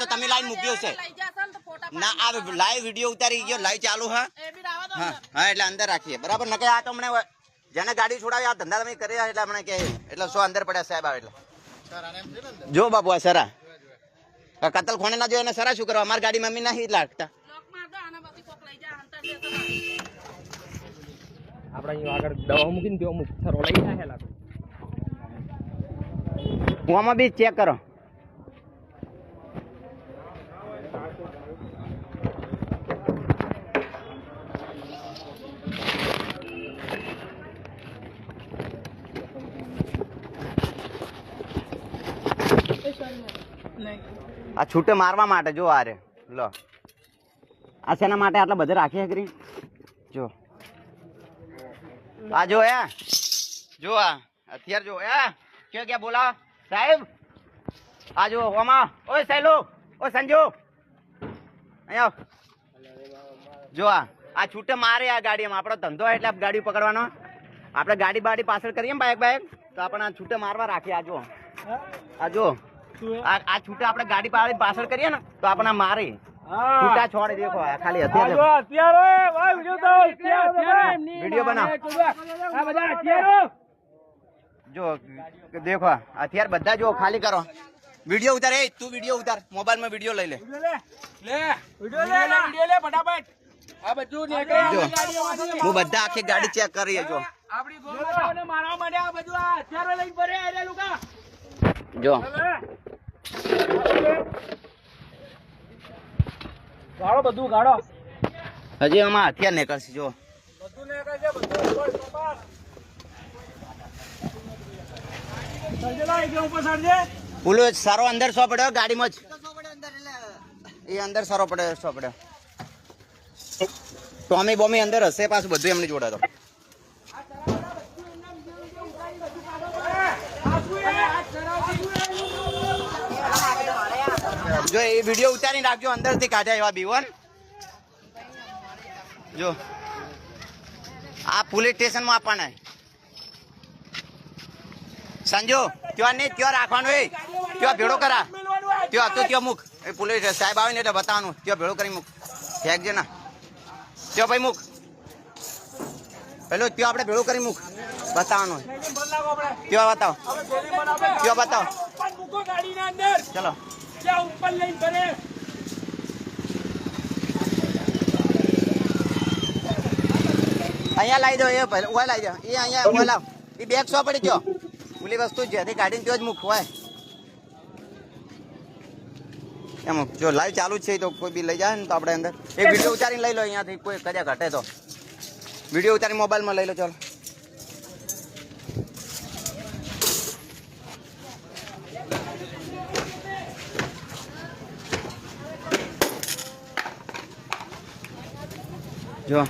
તો તમે લાઈન મૂક્યો છે ના આ લાઈવ વિડીયો ઉતારી ગયો લાઈવ ચાલુ હા હા એટલે અંદર રાખીએ બરાબર નકે આ તો હમણે જેને ગાડી છોડાવી આ ધંધા તમે કર્યા એટલે હમણે કે એટલે સો અંદર પડ્યા સાહેબ આવે એટલે જો બાપુ આ સરા કતલ ખોણે ના જો એને સરા શું કરવા અમારી ગાડી મમ્મી નહીં લાગતા આપણે અહીંયા આગળ દવા મૂકીને તેઓ સરો લઈ જાય આમાં બી ચેક કરો આ છૂટે મારવા માટે જો આ રે લો આ શેના માટે આટલા બધા રાખી કરી જો આ જો એ જો આ અત્યારે જો એ ક્યાં બોલા સાહેબ આ જો ઓમાં ઓય સહેલો ઓ સંજુ અહીંયા જો આ છૂટે મારે આ ગાડીમાં આપણો ધંધો એટલે ગાડી પકડવાનો આપણે ગાડી બાડી પાછળ કરીએ ને બાઈક તો આપણે આ છૂટે મારવા રાખીએ આ જો આ છૂટા આપણે ગાડી પાછળ કરીએ ને તો આપણે મારી છૂટા છોડે દેખો ખાલી વિડીયો બનાવ જો દેખો અત્યારે બધા જો ખાલી કરો વિડીયો ઉતાર એ તું વિડીયો ઉતાર મોબાઈલ માં વિડીયો લઈ લે ફટાફટ આ બધું હું બધા આખી ગાડી ચેક કરી જો મારવા માટે આ બધું હથિયારો લઈને ભરે જો ગાડો બધું ગાડો હજી આમાં હથિયાર નીકળશે જો બધું નીકળશે પુલો સારો અંદર સો પડ્યો ગાડીમાં જ એ અંદર સારો પડ્યો ટોમી બોમી અંદર હશે પાછું બધું એમની જોડે તો જો એ વિડીયો ઉતારી રાખજો અંદર થી કાઢ્યા એવા બીવન જો આ પોલીસ સ્ટેશન માં આપવાના સંજો ત્યાં નહીં ત્યાં રાખવાનું એ ત્યાં ભેળો કરા ત્યાં હતું ત્યાં મૂક એ પોલીસ સાહેબ આવે ને એટલે બતાવવાનું ત્યાં ભેળો કરી મૂક ફેંકજે ના ત્યાં ભાઈ મૂક પેલું ત્યાં આપણે ભેળો કરી મૂક બતાવવાનું ત્યાં બતાવો ત્યાં બતાવો ચલો અહીંયા લાવી દો એ ઓય લાવી દો એ અહીંયા ઓય લાવ એ બેગ સો પડી ગયો ઓલી વસ્તુ જેથી કાઢીને ત્યાં જ મૂકવાય એમ જો લાઈવ ચાલુ જ છે તો કોઈ બી લઈ જાય ને તો આપણે અંદર એક વિડીયો ઉતારીને લઈ લો અહીંયાથી કોઈ કદાચ ઘટે તો વિડીયો ઉતારી મોબાઈલમાં લઈ લો ચાલો જો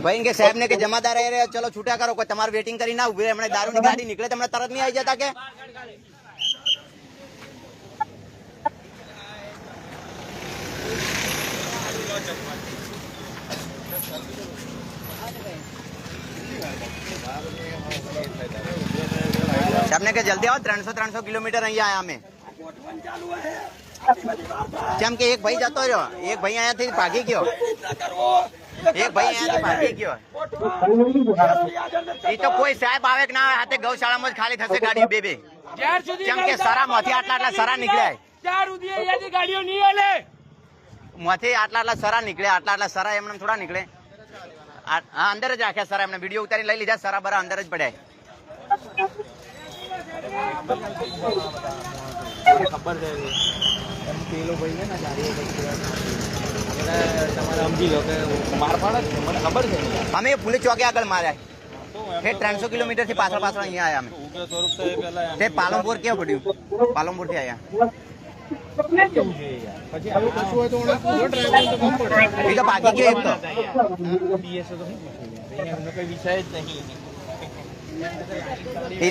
ભાઈ કે સાહેબ ને કે જમાદાર રહે ચલો છૂટા કરો કોઈ તમારે વેટિંગ કરી ના ઉભી હમણાં દારૂની ગાડી નીકળે તમને તરત નહીં આવી જતા કે સાહેબને કે જલ્દી આવો 300 કિલોમીટર અહીંયા આયા અમે કેમ કે એક ભાઈ જતો રહ્યો એક ભાઈ અહીંયાથી ભાગી ગયો એક ભાઈ અહીંયાથી ભાગી ગયો એ તો કોઈ સાહેબ આવે કે ના આવે હાથે ગૌશાળામાં જ ખાલી થશે ગાડી બે કેમ કે સરામાંથી આટલા સરા નીકળ્યા ગાડીઓ નહીં હાલે માંથી આટલા સરા નીકળ્યા આટલા સરા એમને થોડા નીકળે હા અંદર જ રાખ્યા સરા એમને વિડીયો ઉતારી લઈ લીધા સરા બરા અંદર જ પડ્યા ખબર છે પેલો ભાઈ છે ને ગાડી તમારે સમજી લો કે માર પાડે છે મને ખબર છે અમે પોલીસ ચોકી આગળ માર્યા એ 300 કિલોમીટર થી પાછળ અહીંયા આવ્યા અમે તે પાલનપુર કેવું પડ્યું પાલનપુર થી આવ્યા એ તો બાકી ગયો એક તો વિષય જ નહીં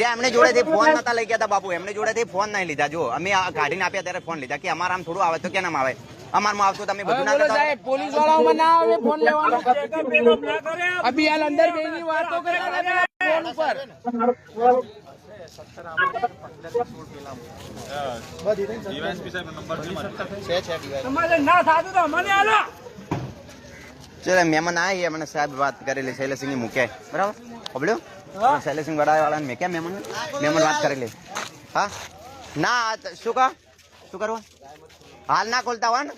એમને જોડેથી ફોન નતા લઈ ગયા હતા બાપુ એમને જોડેથી ફોન નહીં લીધા જો અમે કાઢીને આપ્યા ત્યારે ફોન લીધા કે અમારા આમ થોડું આવે તો કેમ આવે અમારમાં આવતું તમે બધું ના કરતા પોલીસ વાળાઓમાં ના આવે ફોન લેવાનો અભી હાલ અંદર બેની વાતો કરે ફોન ઉપર ચલો મહેમાન આવી મને સાહેબ વાત કરેલી શૈલેષસિંહ ની મૂકે બરાબર ખબડ્યું શૈલેષસિંહ વાળા મેં ક્યાં મહેમાન વાત કરેલી હા ના શું કરવું હાલ ના ખોલતા હોય ને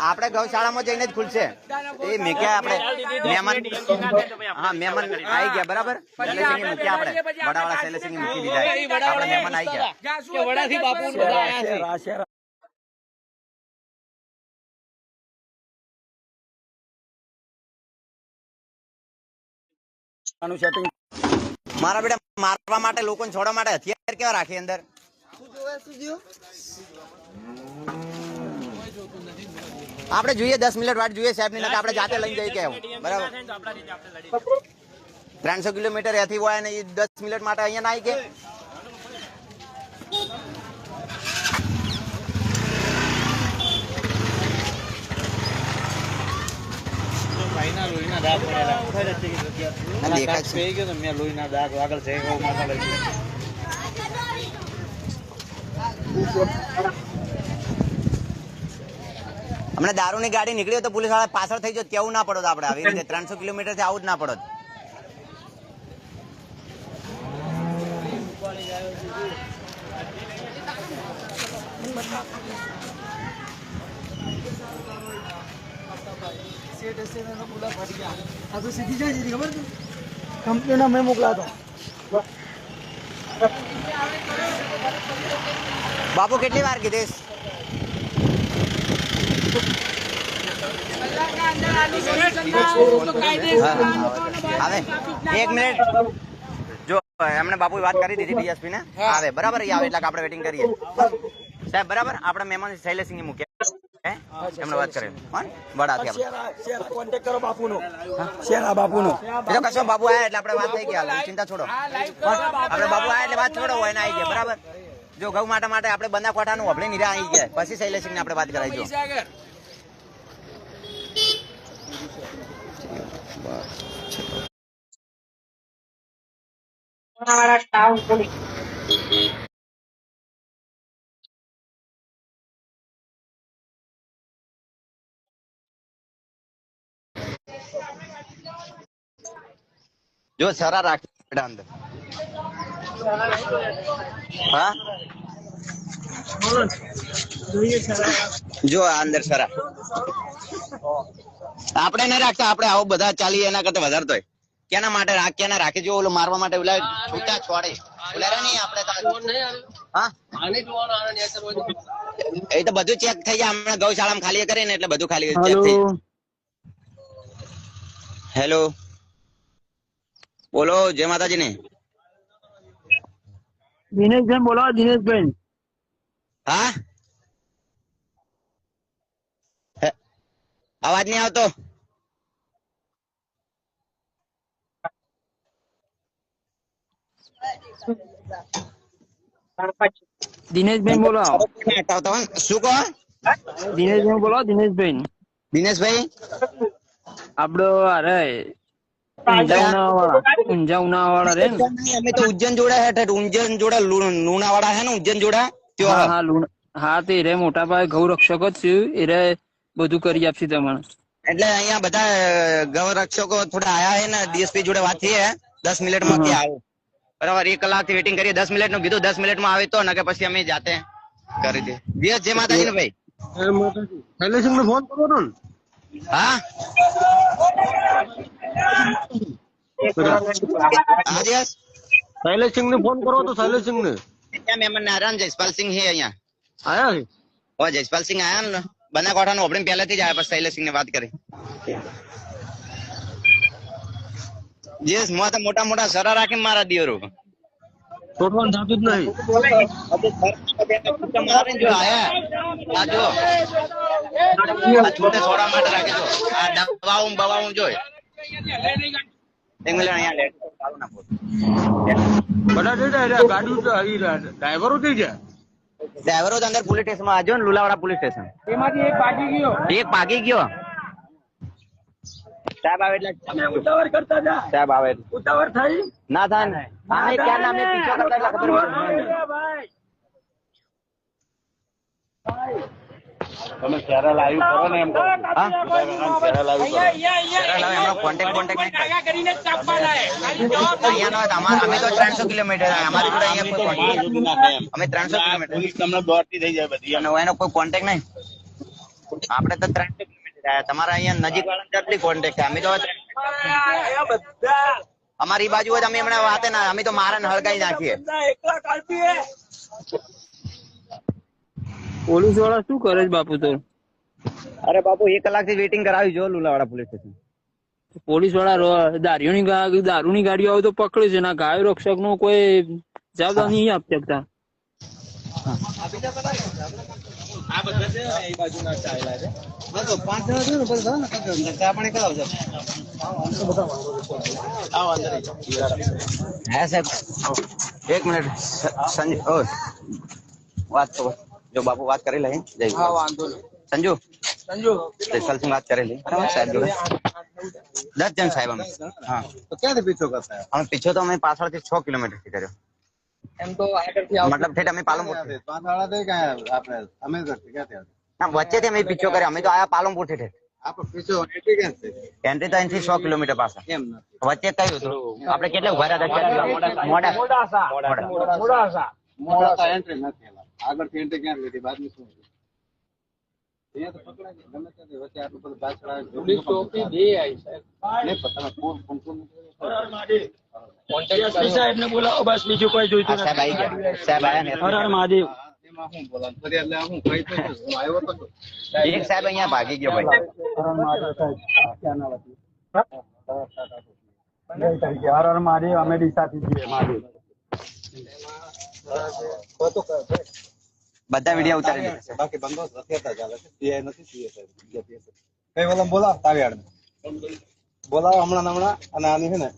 આપણે ગૌશાળામાં જઈને જ ખુલશે એ મેક્યા આપણે મહેમાન હા મહેમાન આવી ગયા બરાબર શૈલેષસિંહ મૂક્યા આપણે વડાવાળા શૈલેષસિંહ મૂકી દીધા આપણે મહેમાન આવી ગયા મારા બેટા મારવા માટે લોકોને છોડવા માટે હથિયાર કેવા રાખી અંદર આપણે જોઈએ 10 મિનિટ વાટ જોઈએ સાહેબ ની આપણે જાતે લઈને જઈ કે બરાબર 300 કિલોમીટર એથી હોય ને 10 મિનિટ માટે અહીંયા ના આવી કે હમણાં દારૂની ગાડી નીકળી તો પોલીસ વાળા પાછળ થઈ જાય કેવું ના પડો આપણે આવી રીતે 300 કિલોમીટર થી આવું જ ના પડો કંપનીના મેં મોકલાતો બાપુ કેટલી વાર કીધીશ આવે 1 મિનિટ જો એમને બાપુ વાત કરી દીધી ડીએસપી ને આવે બરાબર આવે એટલે આપણે વેટિંગ કરીએ સાહેબ બરાબર આપણે મહેમાન શૈલેષસિંહ ની મૂક્યા એમને વાત કરે વડાથી કોન્ટેક્ટ કરો બાપુનો શેરા બાપુનો એ તો કશો બાપુ આયા એટલે આપણે વાત થઈ ગયા ચિંતા છોડો આપણે બાપુ આયા એટલે વાત છોડો હોય ને આવી ગયા બરાબર જો ગૌ માટે આપણે બંદા કોઠાનું વભળી નીરા આવી ગયા પછી શૈલેષસિંહ ને આપણે વાત કરાવી જો જો સરા રાખી અંદર હા જો અંદર સરા આપણે નહીં રાખતા આપણે આવો બધા ચાલીએ એના કરતા વધારે તો કેના માટે કેના રાખી જો ઓલું મારવા માટે ઓલા છૂટા છોડે ઓલા નહીં આપણે હા એ તો બધું ચેક થઈ જાય હમણાં ગૌશાળામાં ખાલી કરીને એટલે બધું ખાલી ચેક થઈ જાય હેલો બોલો જય માતાજી ને દિનેશભાઈ બોલો દિનેશભાઈ હા અવાજ નહીં આવતો દિનેશભાઈ બોલો શું કહો દિનેશભાઈ બોલો દિનેશભાઈ દિનેશભાઈ આપડો અરે ઊંઝા વાળા રે અમે તો ઉજ્જૈન જોડા હેઠ ઉજ્જૈન જોડા લુણા વાળા હે ને ઉજ્જૈન જોડા હા તે રે મોટા ભાઈ ગૌ રક્ષક જ છે એ બધું કરી આપશે તમને એટલે અહીંયા બધા ગૌ રક્ષકો થોડા આયા હે ને ડીએસપી જોડે વાત થઈ 10 મિનિટમાં કે આવો બરાબર 1 કલાક થી વેટિંગ કરીએ 10 મિનિટ નું કીધું 10 મિનિટમાં આવે તો ને કે પછી અમે જાતે કરી દે જય માતાજી ને ભાઈ શૈલેષસિંહ ને ફોન કરો ને હા શૈલેષસિંહ ને ફોન કરો તો શૈલેષસિંહ ને क्या मेमन नारायण जयपाल सिंह है यहाँ આયા છે और जयपाल सिंह आया ना बना कोठा नो ओपनिंग पहले थी जाए पर शैलेष सिंह ने बात करी जिस मोटा मोटा मोटा सरा राखी मारा दियो रो છોડવાનું થતું જ નહીં मारे जो आया आ जो आ छोटे छोड़ा माटे राखी दो आ दवाऊं जो एक मिनट यहाँ ले चालू ना बोल બધા ગાડી ડ્રાઈવરો થઈ ગયા ડ્રાઈવરો તો અંદર પોલીસ સ્ટેશન માં આજો ને લુલાવાડા પોલીસ સ્ટેશન એમાંથી એક ભાગી ગયો એક ભાગી ગયો સાહેબ આવે એટલે તમે ઉતાવળ કરતા જા. સાહેબ આવે એટલે. ઉતાવળ થઈ ના થાય ને આને ક્યાં નામે પીછો કરતા એટલે ખબર પડે. ભાઈ તમે ચહેરા લાઈવ કરો ને એમ કહો. હા? ચહેરા લાઈવ કરો. એમનો કોન્ટેક્ટ નહીં થાય. અહીંયા નો અમે તો 300 કિલોમીટર અમારી જોડે અહીંયા કોઈ ત્યાં contact સુધી ના થાય એમ. અમે 300 કિલોમીટર પોલીસ તમને દોડતી થઈ જાય બધી એમ. અને એનો કોઈ કોન્ટેક્ટ નહીં. આપણે તો 300 કિલોમીટર આવ્યા. તમારા અહીંયા નજીક વાળા કેટલી કોન્ટેક્ટ છે? અમે તો હવે અમારી બાજુ હોય તો અમે હમણાં વાતે ના અમે તો મારા હળગાઈ નાખીએ. પોલીસ વાળા શું કરે છે બાપુ? તો અરે બાપુ 1 કલાકથી વેઇટિંગ કરાવી જો લુલાવાડા પોલીસ સ્ટેશન. પોલીસ વાળા દારૂની ગાડીઓ આવે તો પકડે છે, ના ગાય રક્ષક નો કોઈ જવાબ નહીં આપી શકતા. હા સાહેબ 1 મિનિટ સંજુ વાત તો જો બાપુ વાત કરી લે જય સંજુ જયસલ વાત કરી લે સાહેબ જોડે 10 જણ સાહેબ અમે. હા તો ક્યાંથી પીછો કરતા હે? અમે પીછો તો અમે પાછળથી 6 કિલોમીટર થી કર્યો. એમ તો આગળથી મતલબ ઠેઠ અમે પાલનપુર થી. પાંચવાળા થઈ ગયા આપણે અમે કરતી ક્યાંથી આવતી? ના વચ્ચેથી અમે પીછો કર્યો. અમે તો આયા પાલનપુર થી ઠેઠ. આપણે પીછો એટલી ક્યાંથી? એન્ટ્રી તો અહીંથી 100 કિલોમીટર પાછળ. એમ નથી. વચ્ચે કયું હતું આપણે કેટલા ઉભા રહ્યા હતા? મોડા એન્ટ્રી નથી એલા. આગળથી એન્ટ્રી ક્યાં લીધી? બાદની શું? અહીંયા તો પકડાય છે. ગમે ત્યાંથી વચ્ચે આટલું બધું પાછળ આવે. નહીં પણ તમે સાહેબને બોલાવો, બસ બીજું કોઈ જોઈતું સાહેબ આવી ગયા. સાહેબ આયા ને હર હર મહાદેવ. એમાં શું બોલાવાનું? ફરિયાદ લે હું કઈ તો છું. હું આવ્યો તો છું. એક સાહેબ અહીંયા ભાગી ગયો ભાઈ. હર હર મહાદેવ સાહેબ. ક્યાં નામ હતું? 2 તારીખે હર હર મહાદેવ. અમે ડીસાથી છીએ મહાદેવ. બધા વિડીયો ઉતારી દીધા છે. બાકી બંદોબસ્ત રખેતા ચાલે છે. પીઆઈ નથી પીએ સાહેબ. કઈ બોલાવ બોલાવ તાવિયાડ બોલાવો હમણાં અને આની છે ને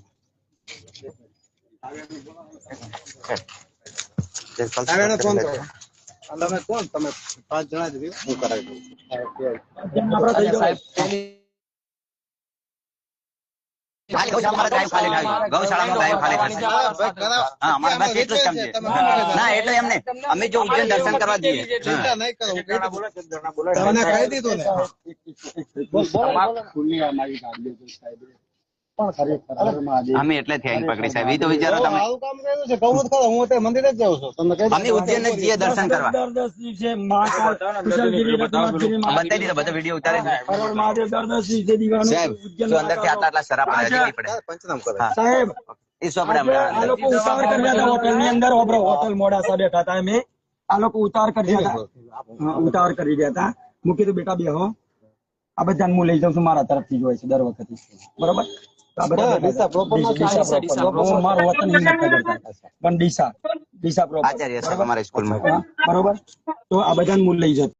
તાવિયાડને ફોન કરો. અને તમે કોણ? તમે 5 જણા જ રહ્યો. હું કરાવી દઉં. ગૌશાળામાં ગાયો ખાલી થાય. ગૌશાળામાં ગાયો ખાલી થશે. હા અમારે બસ એટલું જ કામ છે. ના એટલે એમને અમે જો ઉજ્જૈન દર્શન કરવા જઈએ. ચિંતા નહીં કરો. તમને કહી દીધું ને. અમે એટલે થઈને પકડી સાહેબ. એ તો વિચારો તમે. આવું કામ કર્યું છે. કહું જ ખરો. હું અત્યારે મંદિરે જ જાઉં છું. તમને કહી અમે ઉજ્જૈન જ જઈએ દર્શન કરવા. બતાવી દીધો બધો વિડીયો ઉતારે છે. સાહેબ જો અંદરથી આટલા શરાબ પડે પડે. પંચનામ કરે. હા સાહેબ એ સોપડે હમણાં આ લોકો ઉતાર કરી રહ્યા હતા હોટલની અંદર. હોટલ મોડાસા બેઠા હતા. અમે આ લોકો ઉતાર કરી રહ્યા હતા. ઉતાર કરી રહ્યા હતા. હું કીધું બેટા બેહો, આ બધા હું લઈ જાઉં છું. મારા તરફથી જ હોય છે દર વખતે. બરોબર? આ બધા ડીસા proper મારું વતન હિંમતનગર થાય. પણ ડીસા proper. આચાર્ય સાહેબ અમારા સ્કૂલમાં. બરોબર? તો આ બધાને હું લઈ જતો.